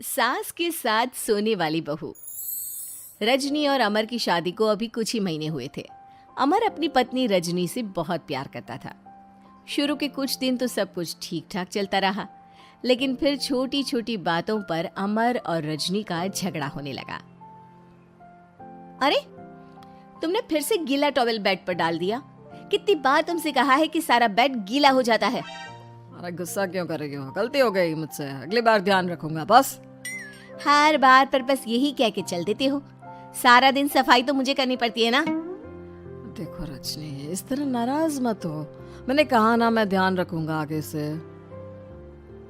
सास के साथ सोने वाली बहू। रजनी और अमर की शादी को अभी कुछ ही महीने हुए थे। अमर अपनी पत्नी रजनी से बहुत प्यार करता था। शुरू के कुछ दिन तो सब कुछ ठीक ठाक चलता रहा, लेकिन फिर छोटी छोटी बातों पर अमर और रजनी का झगड़ा होने लगा। अरे, तुमने फिर से गीला टॉवेल बेड पर डाल दिया। कितनी बार तुमसे कहा है कि सारा बेड गीला हो जाता है। अरे गुस्सा क्यों कर रही हो? गलती हो गई मुझसे, अगली बार ध्यान रखूंगा बस। हर बार पर बस यही कह के चल देते हो। सारा दिन सफाई तो मुझे करनी पड़ती है ना। देखो रजनी, इस तरह नाराज मत हो। मैंने कहा ना, मैं ध्यान रखूंगा आगे से।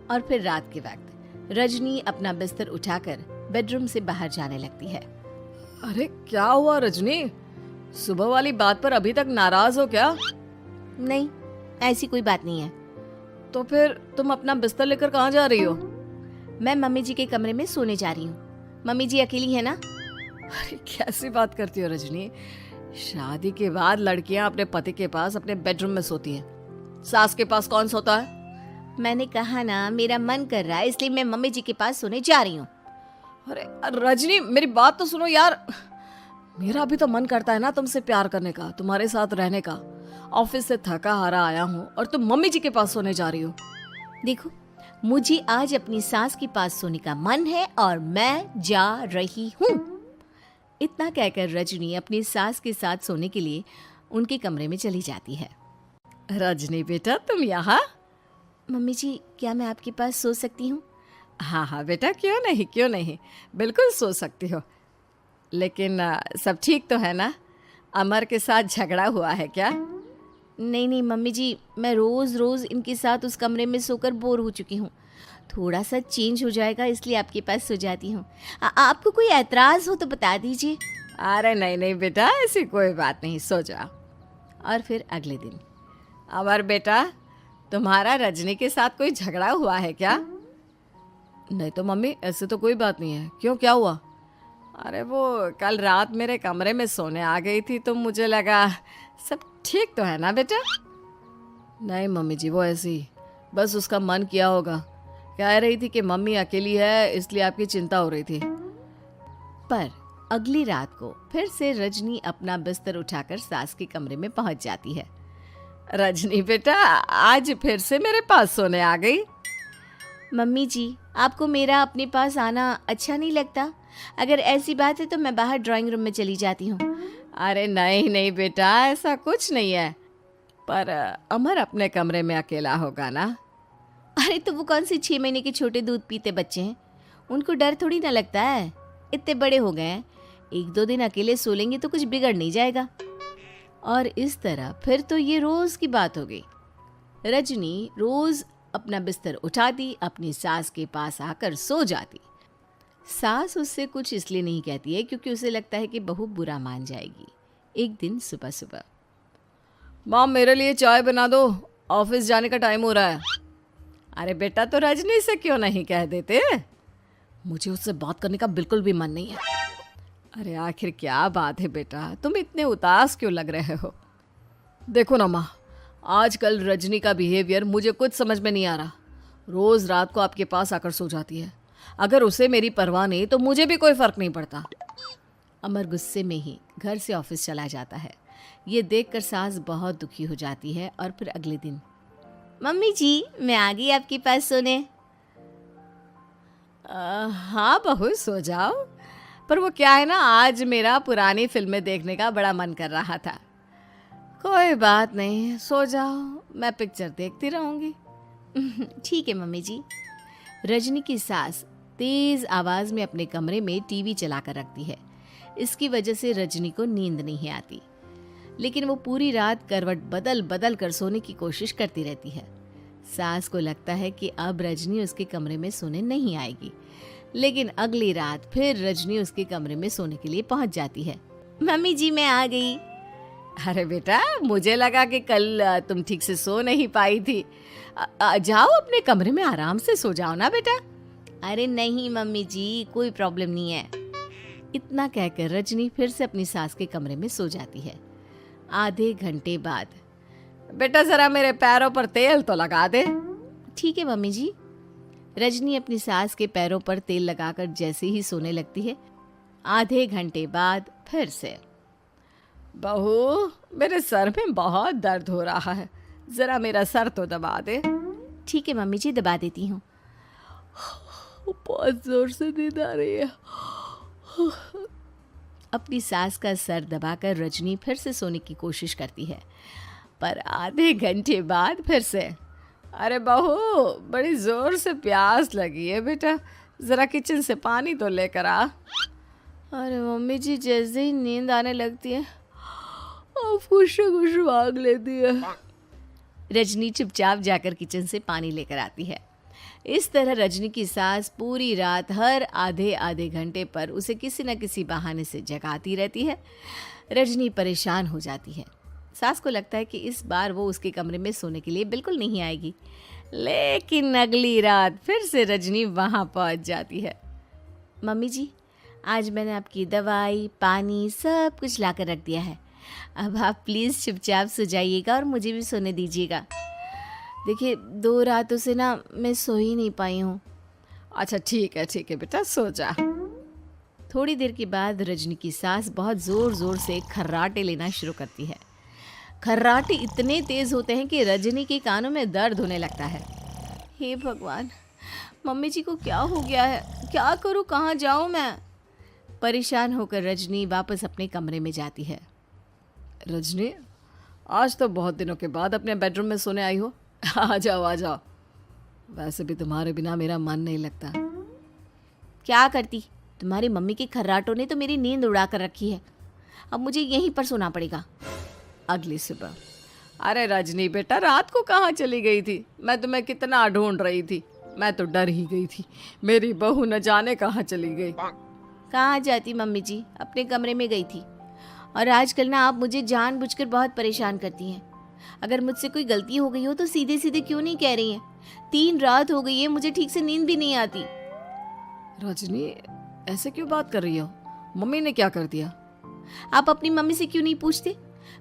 और फिर रात के वक्त रजनी अपना बिस्तर उठाकर बेडरूम से बाहर जाने लगती है। अरे क्या हुआ रजनी? सुबह वाली बात पर अभी तक नाराज हो क्या? नहीं, ऐसी कोई बात नहीं है। तो फिर तुम अपना बिस्तर लेकर कहाँ जा रही हो? मैं मम्मी जी के कमरे में सोने जा रही हूँ। मम्मी जी अकेली है ना। अरे कैसी बात करती हो रजनी? शादी के बाद लड़कियां अपने पति के पास अपने बेडरूम में सोती हैं। सास के पास कौन सोता है? मैंने कहा ना, मेरा मन कर रहा है इसलिए मैं मम्मी जी के पास सोने जा रही हूँ। अरे रजनी, मेरी बात तो सुनो यार। मेरा भी तो मन करता है ना तुमसे प्यार करने का, तुम्हारे साथ रहने का। ऑफिस से थका हारा आया हूँ और तुम मम्मी जी के पास सोने जा रही हो। देखो, मुझे आज अपनी सास के पास सोने का मन है और मैं जा रही हूँ। इतना कहकर रजनी अपनी सास के साथ सोने के लिए उनके कमरे में चली जाती है। रजनी बेटा, तुम यहाँ? मम्मी जी, क्या मैं आपके पास सो सकती हूँ? हाँ हाँ बेटा, क्यों नहीं क्यों नहीं, बिल्कुल सो सकती हो। लेकिन सब ठीक तो है ना? अमर के साथ झगड़ा हुआ है क्या? नहीं नहीं मम्मी जी, मैं रोज़ रोज़ इनके साथ उस कमरे में सोकर बोर हो चुकी हूँ। थोड़ा सा चेंज हो जाएगा इसलिए आपके पास सो जाती हूँ। आपको कोई ऐतराज़ हो तो बता दीजिए। अरे नहीं नहीं बेटा, ऐसी कोई बात नहीं, सो जाओ। और फिर अगले दिन। अमर बेटा, तुम्हारा रजनी के साथ कोई झगड़ा हुआ है क्या? नहीं तो मम्मी, ऐसे तो कोई बात नहीं है। क्यों, क्या हुआ? अरे वो कल रात मेरे कमरे में सोने आ गई थी तो मुझे लगा सब ठीक तो है ना बेटा? नहीं मम्मी जी, वो ऐसी बस उसका मन किया होगा। कह रही थी कि मम्मी अकेली है इसलिए आपकी चिंता हो रही थी। पर अगली रात को फिर से रजनी अपना बिस्तर उठाकर सास के कमरे में पहुंच जाती है। रजनी बेटा, आज फिर से मेरे पास सोने आ गई। मम्मी जी, आपको मेरा अपने पास आना अच्छा नहीं लगता? अगर ऐसी बात है तो मैं बाहर ड्राइंग रूम में चली जाती हूँ। अरे नहीं नहीं बेटा, ऐसा कुछ नहीं है। पर अमर अपने कमरे में अकेला होगा ना? अरे तो वो कौन से 6 महीने के छोटे दूध पीते बच्चे हैं, उनको डर थोड़ी ना लगता है। इतने बड़े हो गए हैं, 1-2 दिन अकेले सो लेंगे तो कुछ बिगड़ नहीं जाएगा। और इस तरह फिर तो ये रोज की बात हो गई। रजनी रोज अपना बिस्तर उठाती, अपनी सास के पास आकर सो जाती। सास उससे कुछ इसलिए नहीं कहती है क्योंकि उसे लगता है कि बहू बुरा मान जाएगी। एक दिन सुबह सुबह, माँ मेरे लिए चाय बना दो, ऑफिस जाने का टाइम हो रहा है। अरे बेटा, तो रजनी से क्यों नहीं कह देते? मुझे उससे बात करने का बिल्कुल भी मन नहीं है। अरे आखिर क्या बात है बेटा, तुम इतने उदास क्यों लग रहे हो? देखो ना माँ, आजकल रजनी का बिहेवियर मुझे कुछ समझ में नहीं आ रहा। रोज रात को आपके पास आकर सो जाती है। अगर उसे मेरी परवाह नहीं तो मुझे भी कोई फर्क नहीं पड़ता। अमर गुस्से में ही घर से ऑफिस चला जाता है। ये देखकर सास बहुत दुखी हो जाती है। और फिर अगले दिन, मम्मी जी, मैं आ गई आपके पास सोने। हाँ बहू, सो जाओ। पर वो क्या है ना, आज मेरा पुरानी फिल्में देखने का बड़ा मन कर रहा था। कोई बात नहीं, सो जाओ, मैं पिक्चर देखती रहूंगी। ठीक है मम्मी जी। रजनी की सास तेज आवाज में अपने कमरे में टीवी चलाकर रखती है। इसकी वजह से रजनी को नींद नहीं आती, लेकिन वो पूरी रात करवट बदल बदल कर सोने की कोशिश करती रहती है। सास को लगता है कि अब रजनी उसके कमरे में सोने नहीं आएगी, लेकिन अगली रात फिर रजनी उसके कमरे में सोने के लिए पहुंच जाती है। मम्मी जी, मैं आ गई। अरे बेटा, मुझे लगा कि कल तुम ठीक से सो नहीं पाई थी। जाओ अपने कमरे में आराम से सो जाओ ना बेटा। अरे नहीं मम्मी जी, कोई प्रॉब्लम नहीं है। इतना कहकर रजनी फिर से अपनी सास के कमरे में सो जाती है। आधे घंटे बाद, बेटा जरा मेरे पैरों पर तेल तो लगा दे। ठीक है मम्मी जी। रजनी अपनी सास के पैरों पर तेल लगाकर जैसे ही सोने लगती है, आधे घंटे बाद फिर से। बहू, मेरे सर में बहुत दर्द हो रहा है, जरा मेरा सर तो दबा दे। ठीक है मम्मी जी, दबा देती हूँ। बहुत जोर से नींद आ रही है। अपनी सास का सर दबाकर रजनी फिर से सोने की कोशिश करती है, पर आधे घंटे बाद फिर से। अरे बहू, बड़ी जोर से प्यास लगी है बेटा, जरा किचन से पानी तो लेकर आ। अरे मम्मी जी, जैसे ही नींद आने लगती है कुछ मांग लेती है। रजनी चुपचाप जाकर किचन से पानी लेकर आती है। इस तरह रजनी की सास पूरी रात हर आधे आधे घंटे पर उसे किसी न किसी बहाने से जगाती रहती है। रजनी परेशान हो जाती है। सास को लगता है कि इस बार वो उसके कमरे में सोने के लिए बिल्कुल नहीं आएगी, लेकिन अगली रात फिर से रजनी वहाँ पहुँच जाती है। मम्मी जी, आज मैंने आपकी दवाई, पानी सब कुछ लाकर रख दिया है। अब आप प्लीज़ चुपचाप सो जाइएगा और मुझे भी सोने दीजिएगा। देखिए, 2 रातों से ना मैं सो ही नहीं पाई हूँ। अच्छा ठीक है बेटा, सो जा। थोड़ी देर के बाद रजनी की सास बहुत ज़ोर ज़ोर से खर्राटे लेना शुरू करती है। खर्राटे इतने तेज़ होते हैं कि रजनी के कानों में दर्द होने लगता है। हे भगवान, मम्मी जी को क्या हो गया है? क्या करूँ, कहाँ जाऊँ मैं? परेशान होकर रजनी वापस अपने कमरे में जाती है। रजनी, आज तो बहुत दिनों के बाद अपने बेडरूम में सोने आई हो। आ जाओ। वैसे भी तुम्हारे बिना मेरा मन नहीं लगता। क्या करती, तुम्हारी मम्मी के खर्राटों ने तो मेरी नींद उड़ा कर रखी है। अब मुझे यहीं पर सोना पड़ेगा। अगली सुबह। अरे रजनी बेटा, रात को कहाँ चली गई थी? मैं तुम्हें कितना ढूंढ रही थी, मैं तो डर ही गई थी। मेरी बहू न जाने कहाँ चली गई। कहाँ जाती मम्मी जी, अपने कमरे में गई थी। और आजकल ना आप मुझे जानबूझकर बहुत परेशान करती हैं। अगर मुझसे कोई गलती हो गई हो तो सीधे सीधे क्यों नहीं कह रही हैं? 3 रात हो गई है, मुझे ठीक से नींद भी नहीं आती। रजनी, ऐसे क्यों बात कर रही हो? मम्मी ने क्या कर दिया? आप अपनी मम्मी से क्यों नहीं पूछते?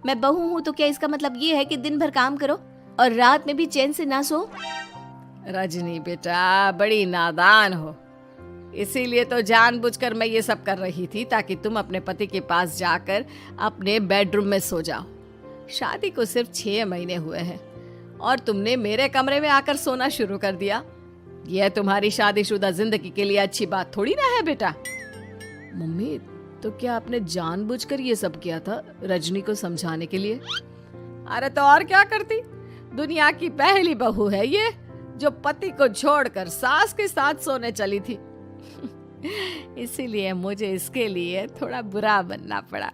मैं बहू हूँ तो क्या इसका मतलब ये है कि दिन भर काम करो और रात में भी चैन से ना सो? रजनी बेटा, बड़ी नादान हो। इसीलिए तो जानबूझकर मैं ये सब कर रही थी, ताकि तुम अपने पति के पास जाकर अपने बेडरूम में सो जाओ। शादी को सिर्फ 6 महीने हुए हैं और तुमने मेरे कमरे में आकर सोना शुरू कर दिया। यह तुम्हारी शादीशुदा जिंदगी के लिए अच्छी बात थोड़ी ना है बेटा। मम्मी, तो क्या आपने जानबूझकर ये सब किया था रजनी को समझाने के लिए? अरे तो और क्या करती? दुनिया की पहली बहू है ये, जो पति को छोड़कर सास के साथ सोने चली थी। इसीलिए मुझे इसके लिए थोड़ा बुरा बनना पड़ा।